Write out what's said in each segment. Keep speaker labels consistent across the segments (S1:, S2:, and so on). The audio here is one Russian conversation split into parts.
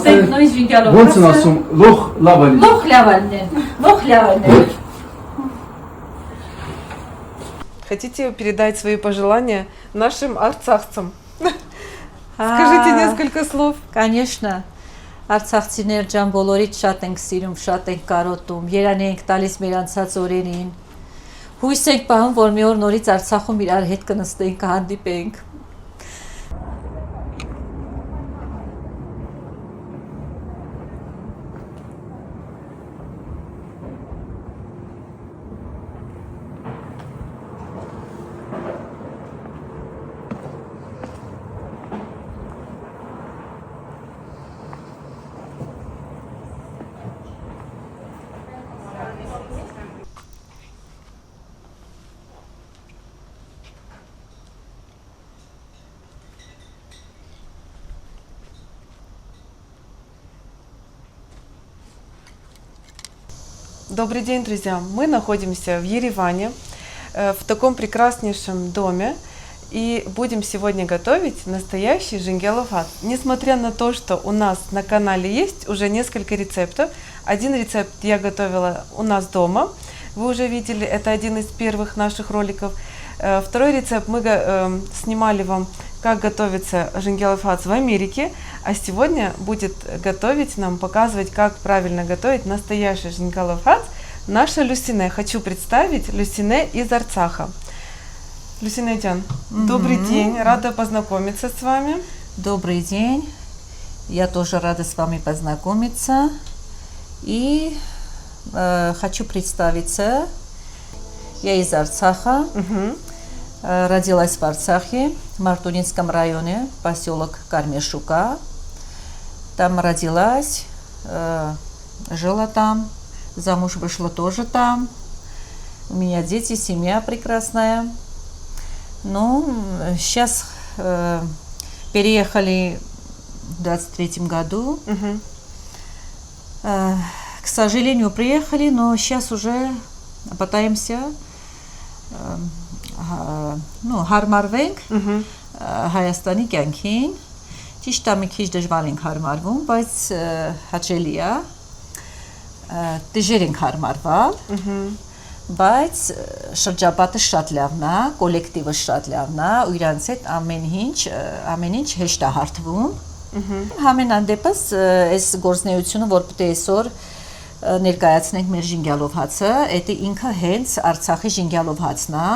S1: ասենք նույն ժինգալով։
S2: Ոնց են ասում, լոխ լավալի։
S1: Լոխ լավալն, լոխ լավալն։
S3: Хотите передать свои пожелания нашим арцахцам? Скажите несколько слов.
S1: Конечно. Արցախցիներ ջան, բոլորից շատ ենք սիրում, շատ ենք կարոտում, երան ենք տալիս մեր անցած օրերին։ Հույս ենք պահում, որ մի օր նորից Արցախում իրար հետ կնստենք, կհանդիպենք։
S3: Добрый день, друзья! Мы находимся в Ереване, в таком прекраснейшем доме, и будем сегодня готовить настоящий жингел-офат. Несмотря на то, что у нас на канале есть уже несколько рецептов, один рецепт я готовила у нас дома, вы уже видели, это один из первых наших роликов. Второй рецепт мы снимали вам, как готовится жингел-офат в Америке, а сегодня будет готовить нам, показывать, как правильно готовить настоящий жингел-офат наша Люсине. Хочу представить Люсине из Арцаха. Люсине Джан, добрый день, рада познакомиться с вами.
S1: Добрый день, я тоже рада с вами познакомиться. И хочу представиться, я из Арцаха. Родилась в Арцахе, в Мартунинском районе, поселок Кармешука. Там родилась, жила там, замуж вышла тоже там. У меня дети, семья прекрасная. Ну, сейчас переехали в 23-м году. К сожалению, приехали, но сейчас уже пытаемся հարմարվենք Հայաստանի կյանքին, ճիշտ է մի քիչ դժվար ենք հարմարվում, բայց հաճելի է, դժեր ենք հարմարվել, բայց շրջապատը շատ լավն է, կոլեկտիվը շատ լավն է, ու իրանց հետ ամեն ինչ հեշտ է հարթվում։ Համենայն դեպս այս գործնեությունը, որ պետք է այսօր ներկայացնենք մեր ժինգյալով-հացը, դա ինքը հենց Արցախի ժինգյալով-հացն է։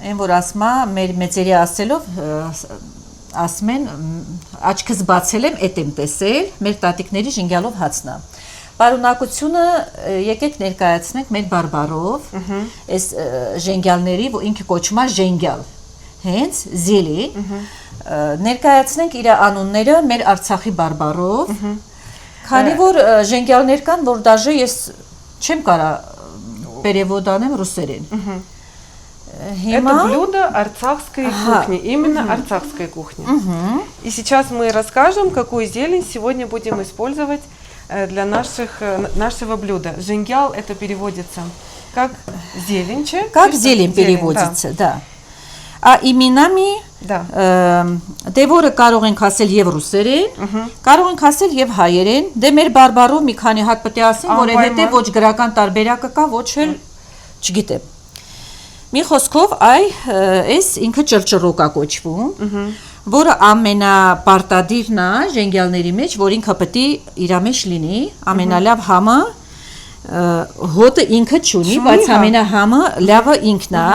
S1: Այն որ ասում է, մեր մեծերի ասելով, ասում են, աչքս բացել եմ, էդ եմ տեսել, մեր տատիկների ժինգյալով հացն է։ Պարունակությունը եկեք ներկայացնենք մեր բարբարով, այս ժենգյալների, որ ինքը կոչվում է ժենգյալ, հենց զելի, ներկայացնենք իր անունները մեր Արցախի բարբարով, քանի որ ժենգյալներ կան, որ դաժե ես չեմ կարա перевод անեմ ռուսերեն։
S3: Это блюдо арцахской кухни, именно арцахской кухни. И сейчас мы расскажем, какую зелень сегодня будем использовать для нашего блюда. Жингял это переводится как зелень.
S1: Как зелень переводится, да. А именами դե որը կարող ենք ասել եւ ռուսերեն, կարող ենք ասել եւ հայերեն, դե մեր բարբարով մի քանի հատ պետք է ասեմ, որովհետեւ ոչ գրական տարբերակը կա, ոչ էլ չգիտեմ։ Մի խոսքով այս ինքը ճրջռոկ է կոչվում, որը ամենապարտադիրն է ժենգյալների մեջ, որ ինքը պետք է իր մեջ լինի, ամենալավ համը հոտը ինքը չունի, բայց ամենահամը լավը ինքն է։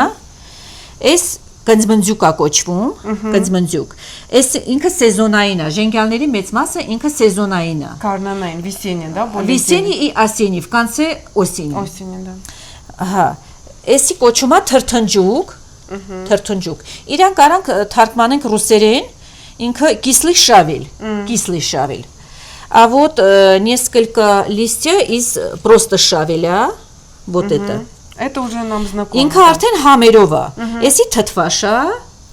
S1: Այս Կնձմնձյուկ է կոչվում, կնձմնձյուկ։ Այս ինքը սեզոնային է, ժենգյալների մեծ մասը ինքը սեզոնային է։
S3: Карнанային, весенний, да, более.
S1: Весенний и осенний, в конце осени.
S3: Осени, да.
S1: Ահա։ Էսի կոչվում է թրթնջուկ, թրթնջուկ։ Իրան կարանք թարգմանենք ռուսերեն, ինքը кислый шавель, кислый шавель. А вот несколько листьев из просто шавеля, вот это.
S3: Это уже нам знакомо.
S1: Ինքը արդեն համերով է։ Էսի թթվաշ է,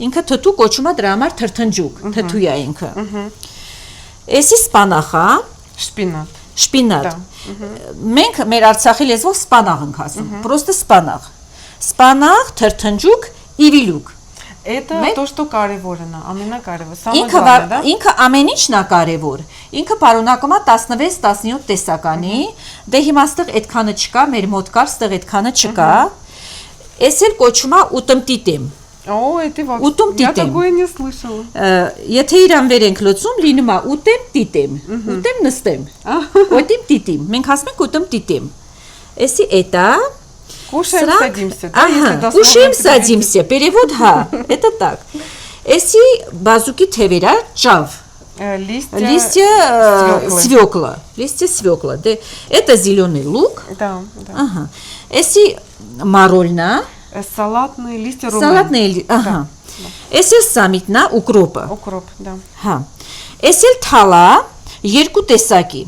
S1: ինքը թթու կոչվում է դրա համար թրթնջուկ, թթու է ինքը։ Էսի սպանախ է,
S3: Шпинат.
S1: շպինատ։ Մենք մեր Արցախի լեզվով սպանաղ ենք ասում, просто սպանաղ։ Սպանաղ, թրթնջուկ, իվիլուկ։
S3: Это
S1: Մենք-
S3: то, что կարևորն է, ամենակարևոր, самое
S1: Ինքը
S3: главное, да?
S1: ինքը ամեն ինչն է կարևոր։ Ինքը բարունակում է 16-17 տեսականի, դե հիմա ստեղ այդքանը չկա, մեր մոտ կար, ստեղ այդքանը չկա։ Էս էլ կոչվում է ուտմտիտեմ։
S3: О, это вообще,
S1: Утум
S3: я
S1: титем.
S3: такое не слышала.
S1: Եթե իրան վերենք լուծում, լինում է ուտեմ տիտեմ, ուտեմ նստեմ, ուտեմ տիտիմ, մենք ասում ենք ուտեմ տիտիմ, էսի էտա,
S3: Кушаем,
S1: Срак?
S3: садимся, да? если
S1: Ага,
S3: дословно
S1: кушаем,
S3: перевести.
S1: садимся, перевод, ха, это так. Эси базуки тевера, чав,
S3: Листья,
S1: свекла, листья свекла, это зеленый лук,
S3: Да, да.
S1: ага. Эси марольна,
S3: Салатные листья румян.
S1: салатные, ага. Эси самитна, укропа.
S3: Укроп, да.
S1: Հա։ Էսել թալա երկու տեսակի։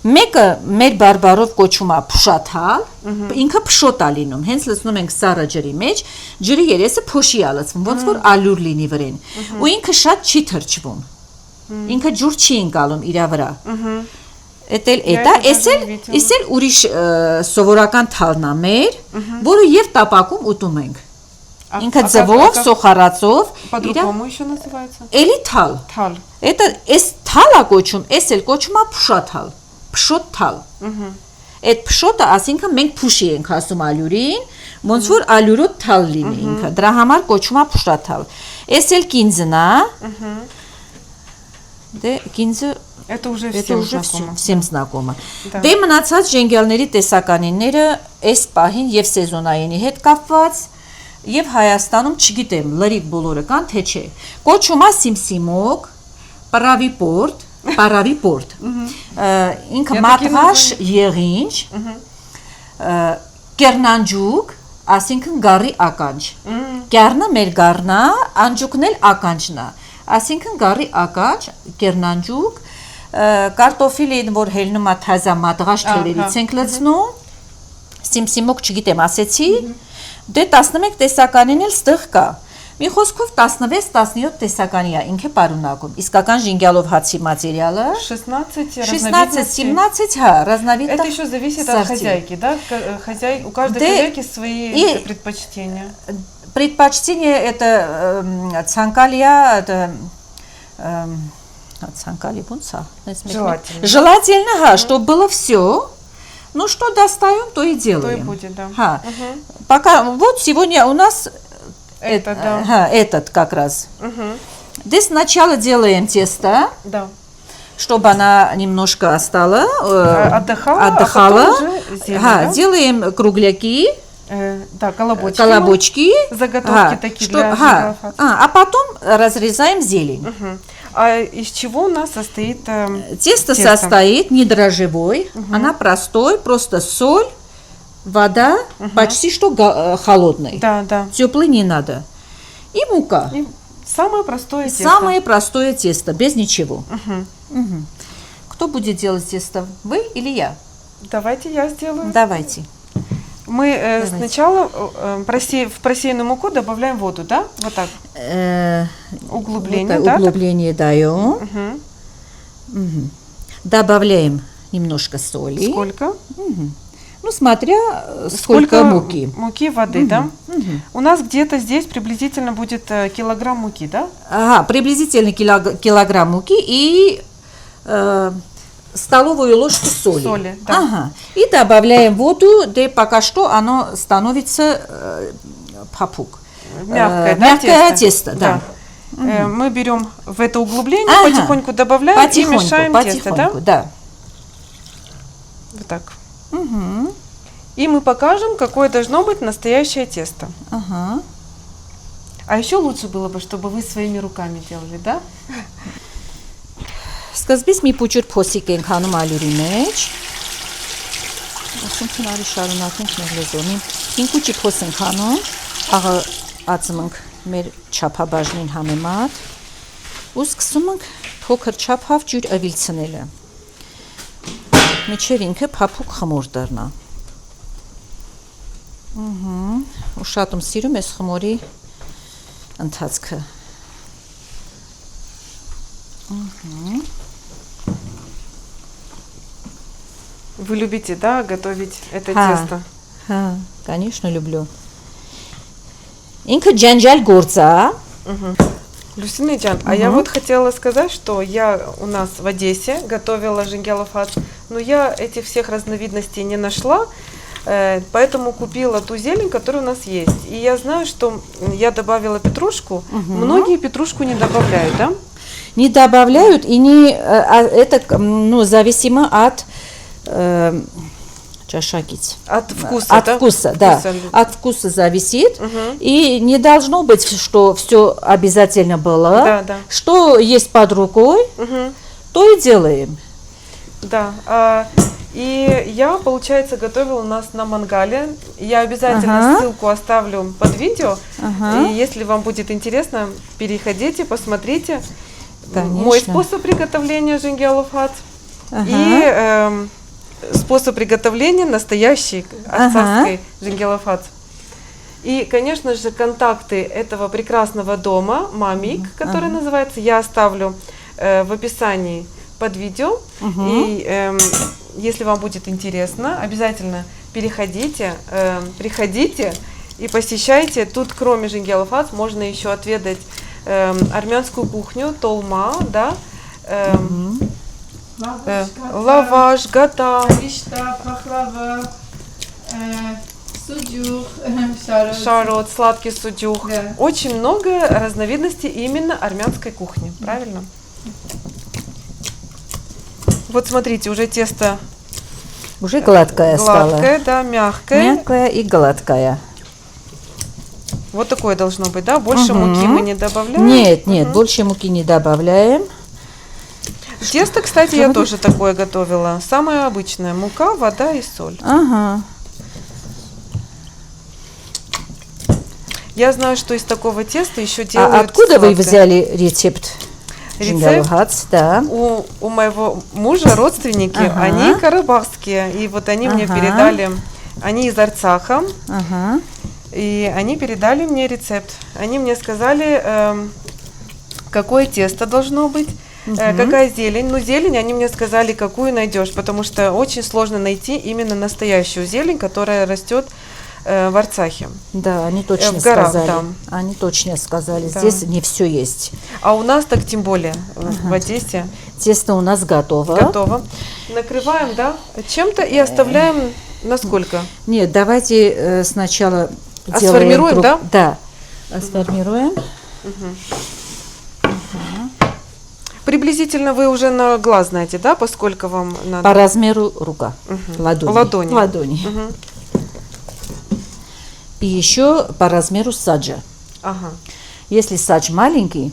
S1: Մեկը մեր բարբարով կոչվում է փշաթալ, ինքը փշոտ է լինում։ Հենց լցնում ենք սառը ջրի մեջ, ջրի երեսը փոշի է լցվում, ոնց որ ալյուր լինի վրեն։ Ու ինքը շատ չի թրջվում։ Ինքը ջուր չի ընկալում իր վրա։ Էտել էտա,
S3: это даже
S1: էսել,
S3: не видела.
S1: էսել ուրիշ սովորական թալն է մեր, որը եւ տապակում ուտում ենք։ Ինքը
S3: как-
S1: ձվով,
S3: как
S1: սոխարածով, իրա
S3: По-другому еще называется?
S1: էլի թալ։
S3: Таль.
S1: Это էս թալա կոչում, էս էլ կոչում է փշաթալ, փշոտ թալ։ Այդ փշոտը, ասինքն մենք փուշի ենք ասում ալյուրին, ոնց որ ալյուրոտ թալ լինի ինքը։ Դրա համար կոչում է փշաթալ։ Էս էլ կինձն է։ Դե կինձը
S3: Это уже
S1: это
S3: всем
S1: уже
S3: знакомо.
S1: всем знакомо։
S3: Да.
S1: Դե մնացած ժենգյալների տեսականինները այս պահին եւ սեզոնայինի հետ կապված եւ Հայաստանում չգիտեմ լրիվ բոլորը կան թե չէ։ Կոչում է սիմսիմոկ, պարավիպորտ, ինքը
S3: Я
S1: մատղաշ եղինջ, կերնանջուկ, ասինքն գարի ականջ։ Կերնը մեր գառնա, անջուկն էլ ականջն է։ Ասինքն գարի ականջ, կերնանջուկ, կարտոֆիլին, որ հելնում է թազա մատղաշ թերերից ենք լցնում, սիմսիմոկ չգիտեմ, ասեցի, դե 11 տեսականին էլ ստեղ կա։ Մի խոսքով 16-17 տեսականի է ինքը պարունակում։ Իսկական ժինգյալով հացի մատերիալը
S3: 16
S1: 16-17, հա, разновидов.
S3: Это еще зависит от хозяйки, да? У каждой
S1: Да,
S3: хозяйки свои
S1: и-
S3: предпочтения.
S1: Предпочтение это цанкалия, это цанкали бунца.
S3: Желательно.
S1: Желательно, ха, чтобы было все. Ну что достаем, то и делаем.
S3: То и будет, да.
S1: Ха. Пока вот сегодня у нас
S3: Это, да.
S1: ха, этот как раз.
S3: Мгм.
S1: Здесь сначала делаем тесто,
S3: Да.
S1: чтобы она немножко остала,
S3: Отдыхала, а
S1: отдыхала.
S3: потом уже зелень,
S1: Ха,
S3: да?
S1: делаем кругляки.
S3: Да, колобочки.
S1: Колобочки.
S3: Заготовки такие для жирафа.
S1: А потом разрезаем зелень.
S3: Мгм. А из чего у нас состоит
S1: Тесто
S3: Тесто.
S1: состоит недрожжевой, она простой, просто соль, вода, почти что холодной.
S3: Да, да.
S1: Теплый не надо. И мука.
S3: И самое простое тесто.
S1: Самое простое тесто, без ничего. Мгм. Кто будет делать тесто, вы или я?
S3: Давайте я сделаю.
S1: Давайте.
S3: Мы
S1: Давайте.
S3: сначала в просеянную муку добавляем воду, да? Вот так. Углубление,
S1: Вот
S3: да?
S1: углубление даем.
S3: Мгм.
S1: Мгм. Добавляем немножко соли.
S3: Сколько?
S1: Ну, смотря сколько муки.
S3: Муки, воды, да? У нас где-то здесь приблизительно будет килограмм муки, да?
S1: Ага, приблизительно килограмм муки и столовую ложку соли.
S3: Соли, да.
S1: Ага. И добавляем воду, да пока что оно становится папук.
S3: Мягкое, да,
S1: Мягкое тесто, да.
S3: Мы берем в это углубление,
S1: Ага.
S3: потихоньку добавляем и мешаем тесто, да?
S1: да.
S3: Вот так.
S1: Мгм.
S3: И мы покажем, какое должно быть настоящее тесто.
S1: Ага.
S3: А еще лучше было бы, чтобы вы своими руками делали, да?
S1: Սկզբից մի փոքր փոսիկ ենք անում ալյուրի մեջ։ Ասում են արի շարունակենք մեր լեզոնին։ 5 ուճի փոս ենք անում, աղը ածում ենք մեր չափաբաժնին համեմատ։ Ու սկսում ենք փոքր չափով ջուր ավիլցնելը։ Միջև ինքը փափուկ խմոր դառնա։ Ու շատ եմ սիրում այս խմորի ընթացքը։
S3: Вы любите, да, готовить это
S1: Ха.
S3: тесто?
S1: Հա, конечно, люблю։ Ինքը ջանջալ գործ է,
S3: Люсина Джан, а я вот хотела сказать, что я у нас в Одессе готовила жингелофац, но я этих всех разновидностей не нашла, поэтому купила ту зелень, которая у нас есть. И я знаю, что я добавила петрушку, многие петрушку не добавляют, да?
S1: Не добавляют, и не, это ну, зависимо от чашакиц.
S3: От вкуса,
S1: От
S3: да?
S1: вкуса, да. От вкуса зависит. И не должно быть, что все обязательно было.
S3: Да, да.
S1: Что есть под рукой, то и делаем.
S3: Да. И я, получается, готовила у нас на мангале. Я обязательно ссылку оставлю под видео. И если вам будет интересно, переходите, посмотрите.
S1: Конечно.
S3: Мой способ приготовления жингелофац и способ приготовления настоящей арцахской жингелофац. И, конечно же, контакты этого прекрасного дома, Мамик, который называется, я оставлю в описании под видео. И если вам будет интересно, обязательно переходите, приходите и посещайте. Тут, кроме жингелофац, можно еще отведать армянскую кухню, толма, да, лаваш, гата,
S4: Вишта, пахлава, судюх,
S3: шарот, сладкий судюх.
S4: Да.
S3: Очень много разновидностей именно армянской кухни, правильно? Вот смотрите, уже тесто
S1: Уже гладкое стало.
S3: гладкое, да, мягкое.
S1: Мягкая и гладкая.
S3: Вот такое должно быть, да? Больше муки мы не добавляем?
S1: Нет, нет, больше муки не добавляем.
S3: Тесто, кстати, я тоже такое готовила. Самое обычное. Мука, вода и соль.
S1: Ага.
S3: Я знаю, что из такого теста еще
S1: А
S3: делают
S1: откуда вы
S3: салаты.
S1: взяли рецепт? Жингелофац, да.
S3: У моего мужа родственники, они карабахские. И вот они мне передали, они из Арцаха.
S1: Ага.
S3: И они передали мне рецепт. Они мне сказали, какое тесто должно быть, какая зелень. Ну, зелень, они мне сказали, какую найдешь, потому что очень сложно найти именно настоящую зелень, которая растет в Арцахе.
S1: Да, они точно
S3: В горах,
S1: сказали.
S3: да.
S1: Они точно сказали.
S3: Да.
S1: Здесь не все есть.
S3: А у нас так тем более в Одессе
S1: Тесто у нас готово.
S3: готово. Накрываем, да, чем-то и оставляем на сколько?
S1: Нет, давайте сначала
S3: Сформируем, да?
S1: Да. Сформируем.
S3: Приблизительно вы уже на глаз знаете, да, поскольку вам надо?
S1: По размеру рука. Ладони.
S3: Ладони.
S1: И еще по размеру саджа.
S3: Ага.
S1: Если садж маленький,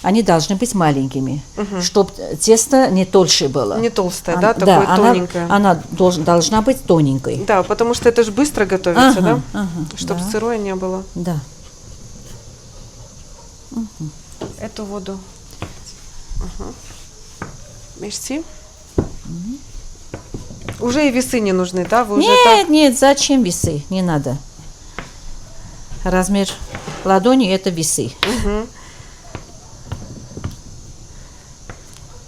S1: они должны быть маленькими, чтобы тесто не толще было.
S3: Не толстая, да, такое тоненькое.
S1: Она должна быть тоненькой.
S3: Да, потому что это же быстро готовится, да? Чтобы
S1: да.
S3: сырое не было.
S1: Да.
S3: Эту воду. Мерси. Уже и весы не нужны, да? Вы уже
S1: Нет, нет, зачем весы? Не надо. Размер ладони это весы.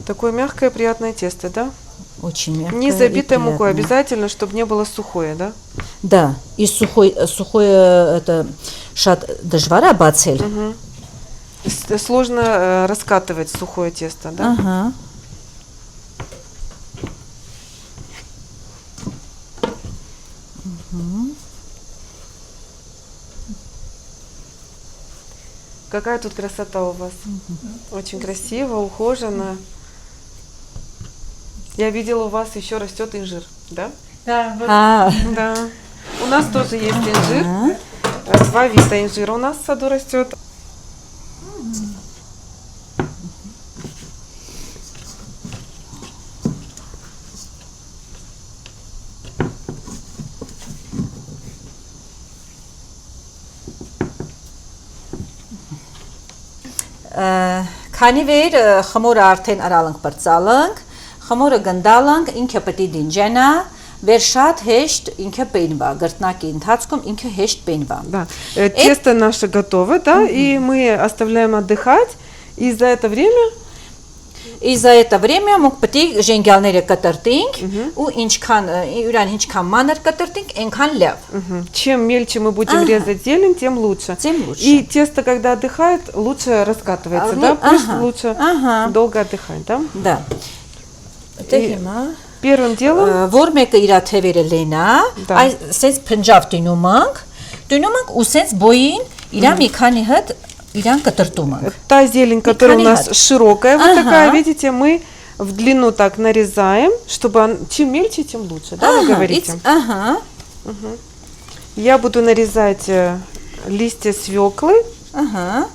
S3: Такое мягкое, приятное тесто, да?
S1: Очень мягкое.
S3: Не забитое
S1: и
S3: мукой,
S1: приятное.
S3: обязательно, чтобы не было сухое, да?
S1: Да, и сухое это шат дожвара бацель.
S3: Сложно раскатывать сухое тесто, да?
S1: Ага.
S3: Какая тут красота у вас. Очень красиво, ухоженно. Я видела, у вас еще растет инжир, да?
S4: Да, вот
S3: Да. У нас тоже есть инжир. 2 вида инжира у нас в саду растет.
S1: Քանի վեր խմորը արդեն արալանք բրծալանք, խմորը գնդալանք, ինքը պետք է դինջանա, վեր շատ հեշտ ինքը պենվա, գրտնակի ընթացքում ինքը հեշտ պենվա։
S3: Да. Тесто наше готово, да, и мы оставляем отдыхать, и за это время
S1: И за это время мы պետք ժենգյալները կտրտենք ու ինչքան իրան ինչքան մանր կտրտենք, այնքան լավ։
S3: Чем мельче мы будем резать зелень, тем лучше.
S1: Тем лучше.
S3: И тесто, когда отдыхает, лучше раскатывается, да? Пусть лучше долго отдыхать, да?
S1: Да. Դե հիմա
S3: Первым делом
S1: որ մեկը իր թևերը լենա,
S3: Да.
S1: այս sense փնջավ դնում ենք ու sense բոյին իրա մի քանի հատ իրան կտրտում ենք։
S3: та зелень, которая у нас
S1: Механизм.
S3: широкая, вот
S1: Ага.
S3: такая, видите, мы в длину так нарезаем, чтобы чем мельче, тем лучше, да, вы говорите?
S1: Ага.
S3: Я буду нарезать листья свеклы.
S1: Ага.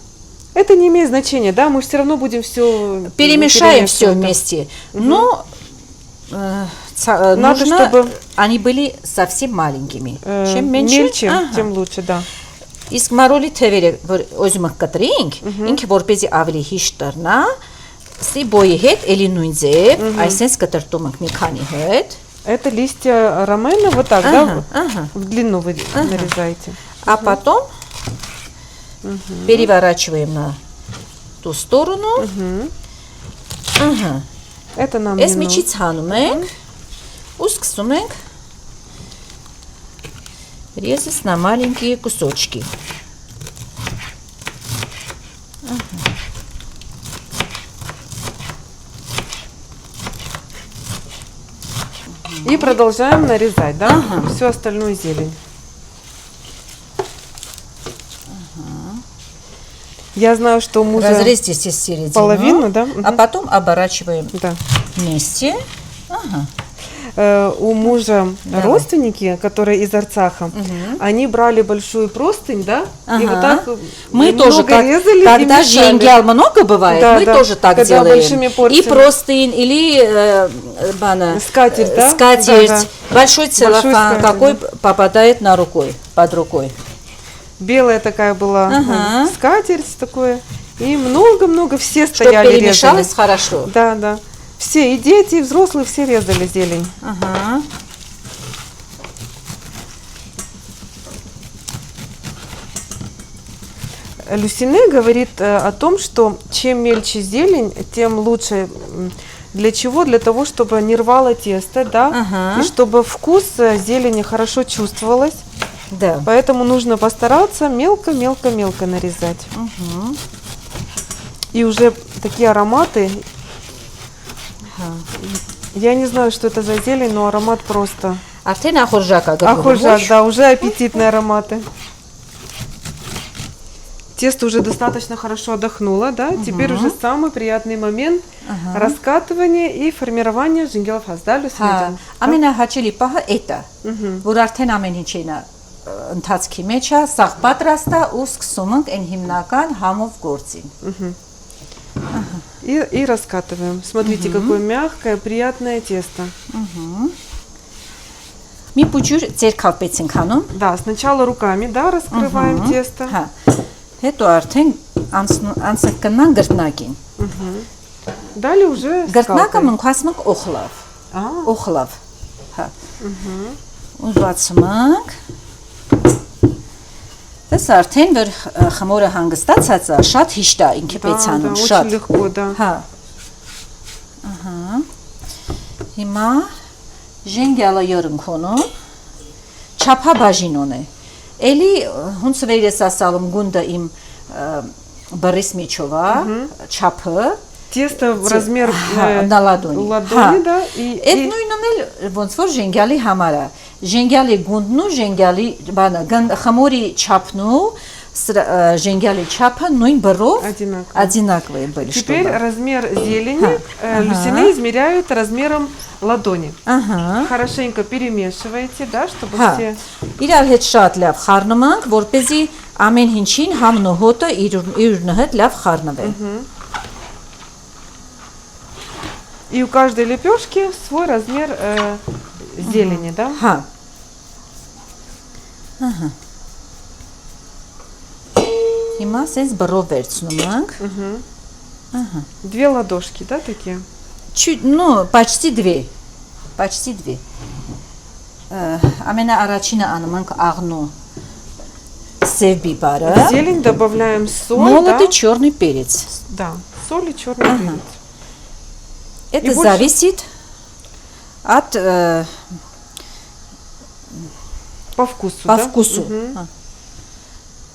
S3: Это не имеет значения, да, мы все равно будем все
S1: Перемешаем все вместе. Но
S3: Надо,
S1: нужно,
S3: чтобы
S1: они были совсем маленькими. Чем меньше,
S3: мельче,
S1: ага.
S3: тем лучше, да.
S1: Իսկ մարոլի թևերը որ ուզում ենք կտրենք, ինքը որպեսզի ավելի հիշ դառնա, ստի բոյի հետ էլի նույն ձև, այսպես կտրտում ենք մի քանի հետ,
S3: Это листья ромена, вот так,
S1: Ага,
S3: да,
S1: ага.
S3: в длину вы нарезаете.
S1: а потом переворачиваем на ту сторону. Ага.
S3: Это нам не
S1: Այս
S3: нужно.
S1: միջից հանում ենք ու սկսում ենք резать на маленькие кусочки.
S3: И продолжаем нарезать, да, всю остальную зелень. Я знаю, что у мужа
S1: Разрезьте здесь середину.
S3: половину, да?
S1: А потом оборачиваем
S3: Да.
S1: вместе. Ага.
S3: У мужа
S1: Давай.
S3: родственники, которые из Арцаха, они брали большую простынь, да, и вот
S1: Ага.
S3: так
S1: Мы
S3: немного
S1: тоже,
S3: резали и
S1: когда
S3: мешали.
S1: женьгял много бывает,
S3: Да,
S1: мы
S3: да.
S1: тоже так
S3: Когда
S1: делаем.
S3: большими порциями.
S1: И простынь, или
S3: Скатерть, да?
S1: скатерть,
S3: Да, да.
S1: большой целлофан,
S3: скатерть,
S1: какой попадает на рукой, под рукой.
S3: Белая такая была
S1: Ага.
S3: скатерть такое, и много-много все
S1: Чтобы
S3: стояли,
S1: перемешалось
S3: резали.
S1: хорошо.
S3: Да, да. Все, и дети, и взрослые, все резали зелень.
S1: Ага.
S3: Люсине говорит о том, что чем мельче зелень, тем лучше. Для чего? Для того, чтобы не рвало тесто, да,
S1: Ага.
S3: и чтобы вкус зелени хорошо чувствовалось.
S1: Да.
S3: Поэтому нужно постараться мелко-мелко-мелко нарезать. И уже такие ароматы. Я не знаю, что это за зелень, но аромат просто.
S1: Արդեն ախորժակա
S3: Ахожак, да, уже аппетитные ароматы. Тесто уже достаточно хорошо отдохнуло, да? Теперь уже самый приятный момент раскатывания и формирования жингелфаз, да,
S1: Հա,
S3: Люсмедян?
S1: ամենահաճելի պահը էդ է, որ արդեն ամեն ինչ էնա ընթացքի մեջ է, սաղ պատրաստ է ու սկսում ենք այն հիմնական համով գործին։
S3: И раскатываем. Смотрите, какое мягкое, приятное тесто.
S1: Մի փուջուր ձերքավ պես ենք անում,
S3: Да, сначала руками, да, раскрываем тесто.
S1: հա։ Հետո արդեն անցնենք կնան գրտնակին։
S3: Далее уже
S1: Գրտնակը
S3: скалкой.
S1: մենք ասում ենք օխլավ,
S3: А,
S1: օխլավ։ Հա։ Ու բացում ենք։ Դες արդեն որ խմորը հանգստացած է, շատ հիշտ է ինքը
S3: да,
S1: պես
S3: да,
S1: անում,
S3: очень
S1: շատ։
S3: легко, да.
S1: Հա։ Ահա։ Հիմա ժենգյալը յորնքոնո չափա բաժինոն է։ Էլի հունց վերես ասալում գունդը իմ բռիս միջովա, չափը
S3: Тесто в размер
S1: на ладони,
S3: ладони, да,
S1: Այդ նույնն էլ ոնց որ ժենգյալի համար է։ Ժենգյալի գունդն ու ժենգյալի բանը խմորի չափն ու ժենգյալի չափը նույն բռով одинаковые были.
S3: Теперь размер зелени Люсине измеряют размером ладони.
S1: Ահա։
S3: Хорошенько перемешиваете, да, чтобы
S1: Հա։
S3: все.
S1: Իրար հետ շատ լավ խառնում ենք, որպեսզի ամեն ինչին համն ու հոտը իրն հետ լավ խառնվեն։
S3: И у каждой лепешки свой размер зелени, да?
S1: Հա։ Ահա։ Հիմա sense բռով վերցնում ենք։
S3: Две ладошки, да, такие?
S1: Чуть, ну, почти две. Почти две. Ամենաառաջինը անում ենք աղնու սև բիբարը,
S3: В зелень добавляем соль, да?
S1: молотый черный перец։
S3: Да, соль и черный перец.
S1: Это
S3: больше?
S1: зависит от
S3: По вкусу,
S1: по
S3: да?
S1: вкусу.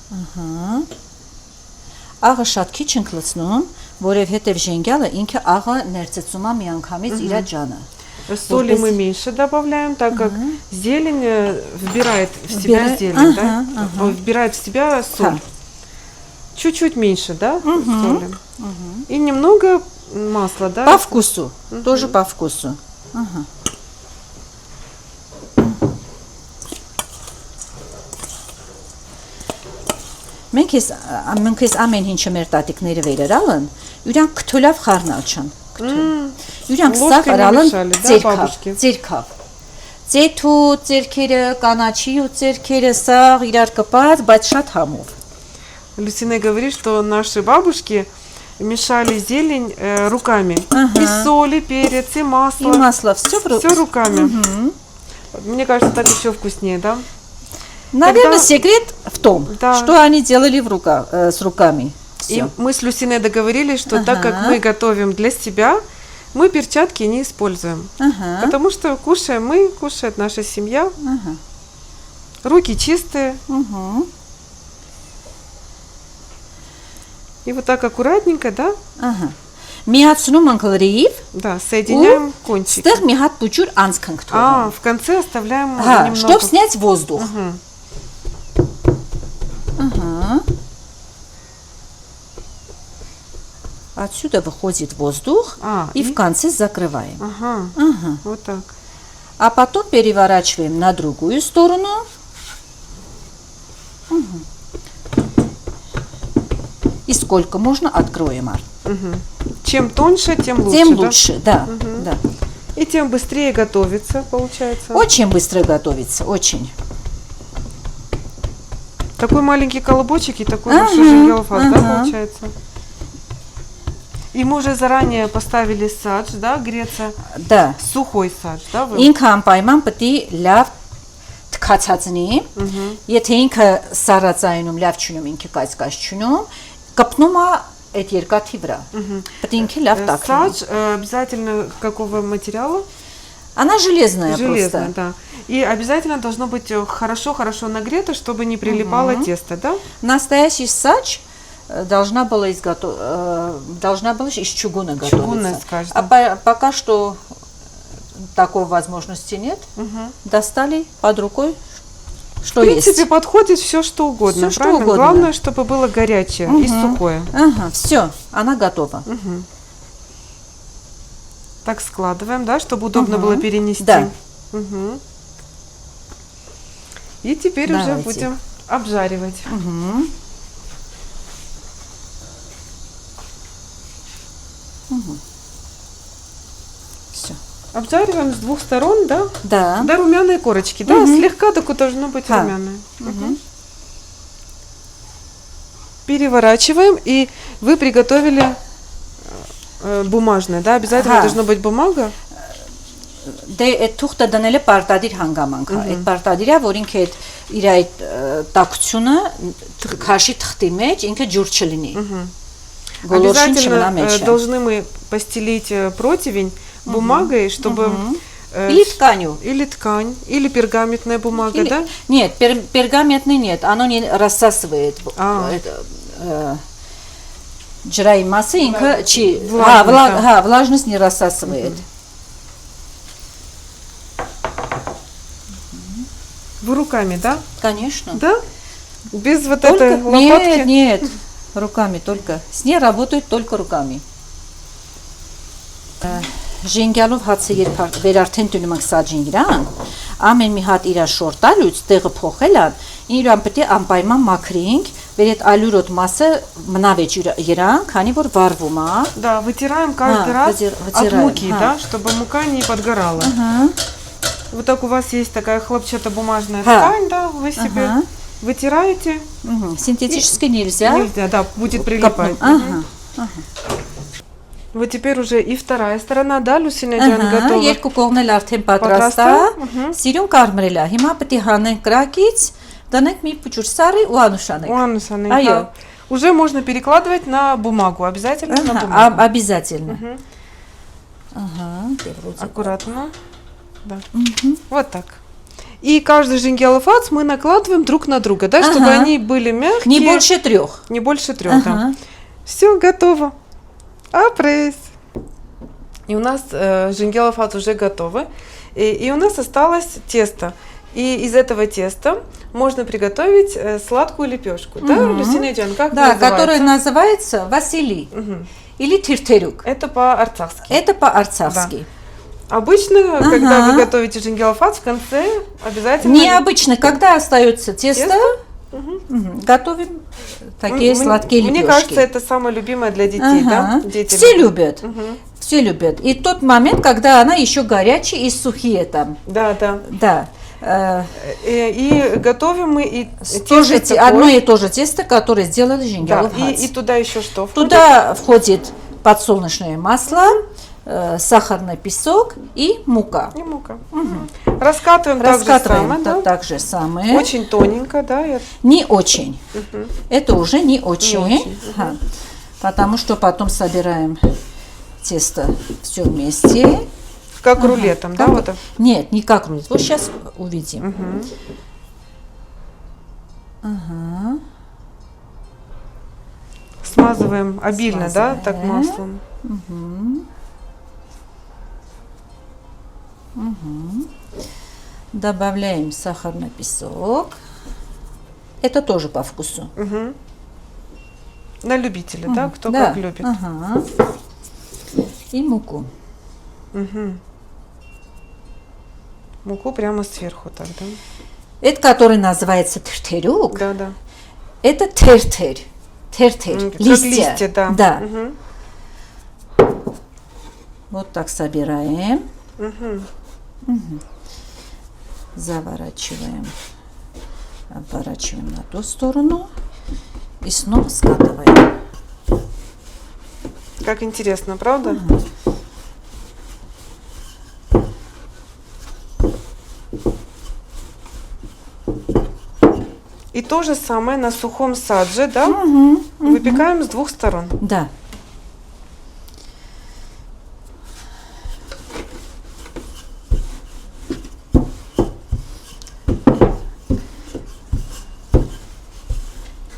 S3: Мгм.
S1: Աղը շատ քիչ ենք լցնում, որովհետև ժենգյալը ինքը աղը ներծծում է միանգամից իր ջանը։
S3: Соли
S1: Вот
S3: мы
S1: здесь-
S3: меньше добавляем, так как зелень вбирает в себя
S1: Вбирает,
S3: зелень, да?
S1: ага.
S3: Ой, вбирает в себя соль.
S1: Да.
S3: Чуть-чуть меньше, да, соли. И немного масла, да?
S1: По вкусу. Тоже по вкусу. Ага. Մենք էս ամեն ինչը մեր տատիկները վերերալն, իրանք քթոլավ խառնալ չան։ Իրանք սա
S3: Ложкой не
S1: կարալն
S3: мешали, да, бабушки?
S1: ձերքավ։ Ձեթու ձերքերը, կանաչի ու ձերքերը սաղ իրար կպած, բայց շատ համով։
S3: Люсина говорит, что наши бабушки мешали зелень руками.
S1: Ага.
S3: И соль, и перец, и масло.
S1: И масло, все
S3: Все руками. Мне кажется, так еще вкуснее, да?
S1: Наверное, секрет в том,
S3: Да.
S1: что они делали с руками.
S3: И
S1: Всё.
S3: мы с Люсиной договорились, что так как
S1: Ага.
S3: мы готовим для себя, мы перчатки не используем.
S1: Ага,
S3: Потому что кушаем мы, кушает наша семья.
S1: ага,
S3: Руки чистые.
S1: ага,
S3: И вот так аккуратненько, да?
S1: ага. Միացնում ենք լրիվ,
S3: Да, соединяем кончики.
S1: ստեղ մի հատ բուջուր անցք ենք
S3: А,
S1: թողնում։
S3: в конце оставляем
S1: Ага,
S3: немного.
S1: чтоб снять воздух.
S3: Мгм.
S1: Ага. Отсюда выходит воздух, и в конце закрываем.
S3: Ага,
S1: Ага.
S3: вот так.
S1: А потом переворачиваем на другую сторону. Мгм. И сколько можно, откроем.
S3: Мгм. Чем тоньше, тем лучше.
S1: Тем
S3: да?
S1: лучше, да,
S3: Мгм.
S1: да.
S3: И тем быстрее готовится, получается.
S1: Очень быстро готовится, очень.
S3: Такой маленький колобочек и такой
S1: Ага,
S3: большой жингелфас, да,
S1: ага.
S3: получается? И мы уже заранее поставили садж, да, греться.
S1: Да.
S3: Сухой садж, да? Вы?
S1: Ինքը անպայման պետք է լավ թքացածնի։ Եթե ինքը սառածայնում լավ չունում, ինքը կայծկաց չունում, կպնում է այդ երկաթի վրա։ Պետք է ինքը լավ տաքնի։
S3: Садж обязательно какого материала?
S1: Она железная
S3: Железная,
S1: просто.
S3: да. И обязательно должно быть хорошо-хорошо нагрето, чтобы не прилипало тесто, да?
S1: Настоящий сач должна была из чугуна готовиться.
S3: Чугунная, скажем.
S1: Пока что такой возможности нет. Достали под рукой, что
S3: В принципе,
S1: есть.
S3: подходит все, что угодно,
S1: Всё, что
S3: правильно?
S1: угодно.
S3: Главное, чтобы было горячее и сухое.
S1: Ага, все, она готова.
S3: Так складываем, да, чтобы удобно было перенести.
S1: Да.
S3: Мгм. И теперь уже
S1: Давайте.
S3: будем обжаривать.
S1: Все.
S3: Обжариваем с двух сторон, да?
S1: Да.
S3: До румяной корочки, да? Слегка такое должно быть
S1: Да.
S3: румяное. Переворачиваем, и вы приготовили бумажное, да? Обязательно
S1: Ага.
S3: должна быть бумага.
S1: Դե այդ թուղթը դնելը պարտադիր հանգամանք է։ Այդ պարտադիր է, որ ինքը իր այդ տաքությունը քաշի թղթի մեջ ինքը ջուր չլինի։ Գոլորշին չմնա
S3: Обязательно
S1: մեջ։
S3: должны мы постелить противень бумагой, чтобы
S1: Или тканью.
S3: или ткань, или пергаментная бумага, да?
S1: Нет, пергаментный нет, оно не рассасывает.
S3: А.
S1: Ջրայի մասը ինքը չի,
S3: Влажность,
S1: влажность не рассасывает։
S3: Вы руками, да?
S1: Конечно.
S3: Да? Без вот
S1: Только
S3: этой лопатки?
S1: нет, руками только. С ней работают только руками. Ժենգյալով հացը երբ վերարթեն տունում ենք սաջին իրան, ամեն մի հատ իրա շորտալուց տեղը փոխել ան, իրան պետք է անպայման մաքրենք, վեր այդ ալյուրոտ մասը մնա վեճ իրան, քանի որ վառվում է։
S3: Да, вытираем каждый раз от
S1: вытираем,
S3: муки, да, чтобы мука не подгорала. Вот так у вас есть такая хлопчатобумажная ткань, да, вы себе вытираете.
S1: Синтетически нельзя.
S3: Нельзя, да, будет прилипать.
S1: Ага.
S3: Вот теперь уже и вторая сторона, да, Люсина Ջան, готова.
S1: Երկու կողմն էլ արդեն պատրաստ է։ Սիրուն կարմրել է։ Հիմա պետք է հանենք կրակից, դնենք մի փուչուր սարի ու անուշանենք։
S3: Анна,
S1: Айо.
S3: уже можно перекладывать на бумагу, обязательно на
S1: Ага,
S3: бумагу.
S1: обязательно. Ага, переводим.
S3: Аккуратно. Да. Вот так. И каждый жингелофац мы накладываем друг на друга, да, чтобы
S1: Ага.
S3: они были мягкие.
S1: Не больше 3.
S3: Не больше 3, да.
S1: Ага.
S3: Все, готово. Апрес. И у нас жингелофац уже готовы. И у нас осталось тесто. И из этого теста можно приготовить сладкую лепешку. Да, Люсина Джан, как
S1: Да,
S3: называется?
S1: которая называется Василий или Тиртерюк.
S3: Это по-арцахски.
S1: Это по-арцахски.
S3: Обычно, когда вы готовите жингелофац, в конце обязательно...
S1: Необычно, когда остается тесто, готовим такие сладкие лепешки.
S3: Мне кажется, это самое любимое для детей, да? Дети
S1: Все любят. Все любят. И тот момент, когда она еще горячая и сухие там.
S3: Да, да.
S1: Да.
S3: И готовим мы и
S1: Тоже
S3: тесто
S1: одно
S3: такое.
S1: и то же тесто, которое сделали
S3: Да,
S1: жингелофац.
S3: и туда еще что входит?
S1: Туда входит подсолнечное масло, сахарный песок и мука.
S3: И мука. Раскатываем так же
S1: Раскатываем
S3: самое, да?
S1: так же самое.
S3: Очень тоненько, да?
S1: Не очень. Это уже не очень.
S3: очень,
S1: Ага. Потому что потом собираем тесто все вместе.
S3: Как рулетом, да?
S1: Как-
S3: Вот так?
S1: Нет, не как рулет. Вот сейчас увидим. Ага.
S3: Смазываем обильно, да?
S1: Смазываем.
S3: Так маслом.
S1: Добавляем сахарный песок. Это тоже по вкусу.
S3: На любителя, да? Кто
S1: Да.
S3: как любит.
S1: Ага. И муку.
S3: Муку прямо сверху так, да?
S1: Это, который называется тиртерюк,
S3: Да, да.
S1: это тертер. Тертер.
S3: Как
S1: Листья.
S3: листья, да.
S1: Да.
S3: Мгм.
S1: Вот так собираем. Заворачиваем. Оборачиваем на ту сторону. И снова скатываем.
S3: Как интересно, правда? И то же самое на сухом садже, да? Выпекаем с двух сторон.
S1: Да.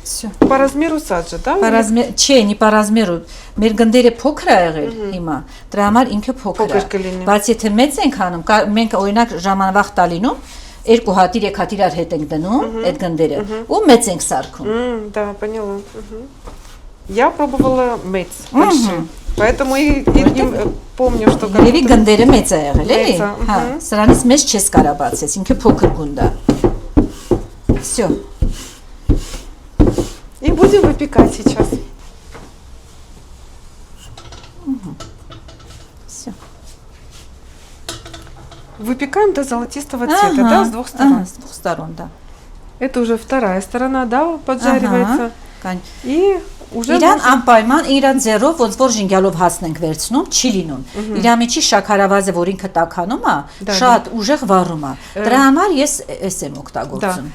S1: Все.
S3: По размеру саджа, да?
S1: По размеру, не по размеру, մեր գնդերը փոքր ա եղել հիմա, դրա համար ինքը փոքր
S3: Փոքր
S1: է։
S3: կլինի։
S1: Բայց եթե մեծ ենք անում, մենք օրինակ ժամանակ տալինում, 2 հատիր 3 հատիր ar հետ ենք դնում այդ գնդերը, ու մեծ ենք սարքում։
S3: Да, поняла. Я пробовала мец большим. Поэтому и помню, что как
S1: Երևի գնդերը մեծ ա եղել, էլի։
S3: Մեծ ա,
S1: Հա, սրանից մեծ չես կարա բացես, ինքը փոքր գունդ է։ Всё.
S3: И будем выпекать сейчас.
S1: Всё.
S3: Выпекаем до золотистого цвета, да, с двух сторон.
S1: Ага, с двух сторон, да.
S3: Это уже вторая сторона, да, поджаривается.
S1: Ага.
S3: И уже
S1: Իրան
S3: можно-
S1: անպայման իրան ձեռով ոնց որ ժինգալով հացնենք վերցնում, չի լինում։ Իրա միջի շաքարավազը, որ ինքը տաքանում է,
S3: Да,
S1: շատ ուժեղ վառում է։ Դրա համար ես էս եմ
S3: Да.
S1: օգտագործում։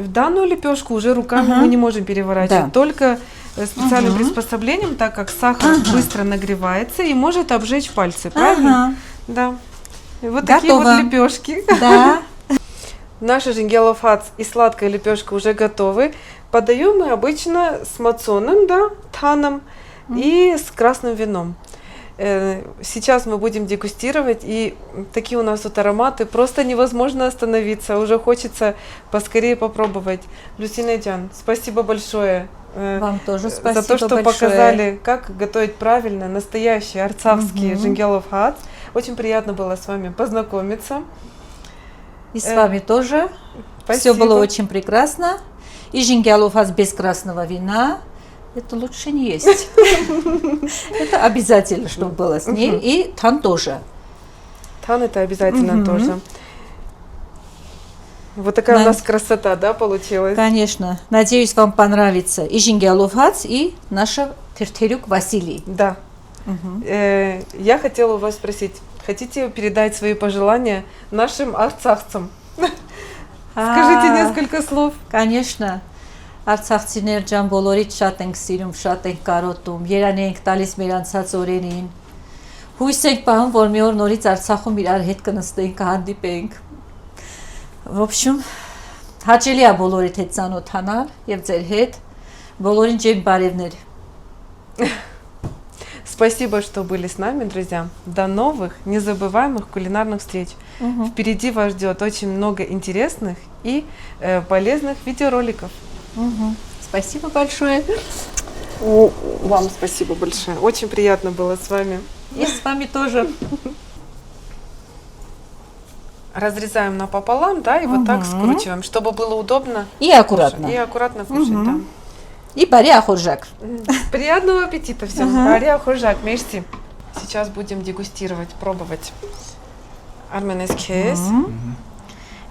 S3: В данную лепешку уже руками мы не можем переворачивать,
S1: Да.
S3: только специальным приспособлением, так как сахар быстро нагревается и может обжечь пальцы, правильно?
S1: Ага.
S3: Да. И вот такие
S1: Готово.
S3: вот лепешки.
S1: Да.
S3: Наши жингелофац и сладкая лепешка уже готовы. Подаем мы обычно с мацоном, да, таном и с красным вином. Сейчас мы будем дегустировать, и такие у нас тут ароматы, просто невозможно остановиться, уже хочется поскорее попробовать. Люсина Джан, спасибо большое
S1: Вам тоже спасибо
S3: за то, что
S1: большое.
S3: показали, как готовить правильно настоящий арцахский жингелофац. Очень приятно было с вами познакомиться.
S1: И с вами тоже. Все
S3: Спасибо.
S1: было очень прекрасно. И жингялов без красного вина. Это лучше не есть. Это обязательно, чтобы было с ней. И тан тоже.
S3: Тан это обязательно тоже. Вот такая у нас красота, да, получилась?
S1: Конечно. Надеюсь, вам понравится и жингялов и наша тиртерюк Василий.
S3: Да. Я хотела у вас спросить, хотите передать свои пожелания нашим арцахцам? Скажите несколько слов.
S1: Конечно. Արցախցիներ ջան, բոլորից շատ ենք սիրում, շատ ենք կարոտում, երանի ենք տալիս մեր անցած օրերին։ Հույս ենք պահում, որ մի օր նորից Արցախում իրար հետ կնստենք, կհանդիպենք։ В общем, հաճելի է բոլորիդ հետ ծանոթանալ եւ ձեր հետ բոլորին ջեր բարևներ։
S3: Спасибо, что были с нами, друзья. До новых, незабываемых кулинарных встреч. Впереди вас ждет очень много интересных и полезных видеороликов.
S1: Спасибо большое.
S3: Вам спасибо большое. Очень приятно было с вами.
S1: И с вами тоже.
S3: Разрезаем напополам, да, и вот так скручиваем, чтобы было удобно.
S1: И аккуратно.
S3: И аккуратно кушать, да.
S1: И бари ахуржак.
S3: Приятного аппетита всем. Ария Хуржак, мерси. Сейчас будем дегустировать, пробовать. Armenes քեզ։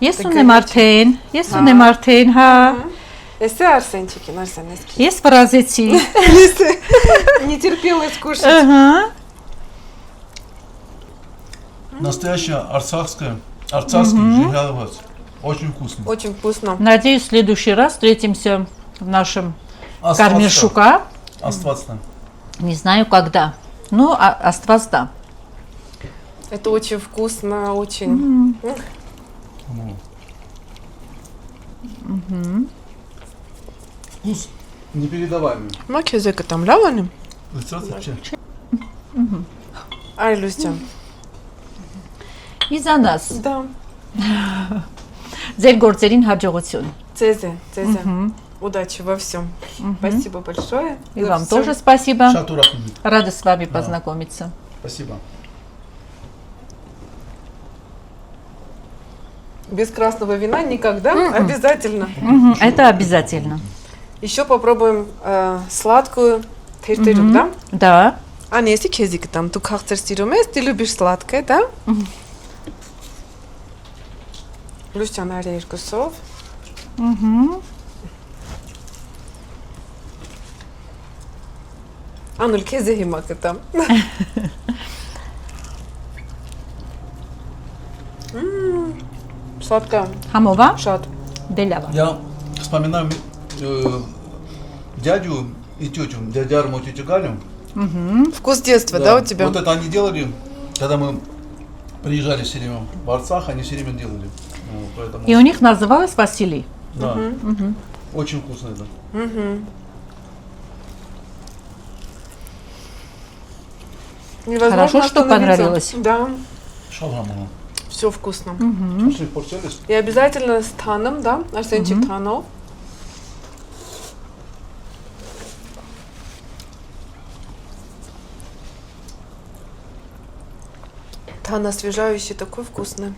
S1: Ես ունեմ արդեն, հա։
S3: Էսե Արսենչիկին, Արսենես քեզ։
S1: Ես ֆրազեցի։
S3: Не терпелось кушать.
S1: Ага.
S2: Настоящая арцахский жигаловац. Очень вкусно.
S3: Очень вкусно.
S1: Надеюсь, в следующий раз встретимся в нашем
S2: Аствацта.
S1: Кармешука.
S2: Аствацта.
S1: Не знаю когда. Ну, Аствазда.
S3: Это очень вкусно, очень.
S2: Вкус непередаваемый.
S3: Мак языка там лаваны? Ай, Люся.
S1: И за нас.
S3: Да.
S1: Ձեր գործերին հաջողություն.
S3: Цезе. Удачи во всем. Спасибо большое.
S1: И вам тоже спасибо.
S2: Шатурахмин.
S1: Рада с вами познакомиться.
S2: Спасибо.
S3: Без красного вина никогда. Обязательно.
S1: Это обязательно.
S3: Еще попробуем сладкую тертырюк, да?
S1: Да.
S3: А если кезик там, tu քաղցր սիրում ես, ты любишь сладкое, да? Լուսյան արի երկուսով։ Անուլ քեզ է հիմա կտամ։ Сладкая.
S1: Համովա։
S3: Շատ.
S1: Դե լավ է։
S2: Я вспоминаю дядю и тетю, дядя Арму и тетю Галю.
S3: Вкус детства, да, у тебя?
S2: Вот это они делали, когда мы приезжали все время в Арцах, они все время делали. Ну, поэтому,
S1: И у них называлось Василий.
S2: да, очень вкусно это.
S3: Невозможно
S1: Хорошо, что
S3: остановиться.
S1: понравилось.
S3: Да,
S2: Шалгамова.
S3: все вкусно.
S2: Пошли в Порт-Сервис.
S3: И обязательно с таном, да, Арсенчик Танов. Тан освежающий, такой вкусный.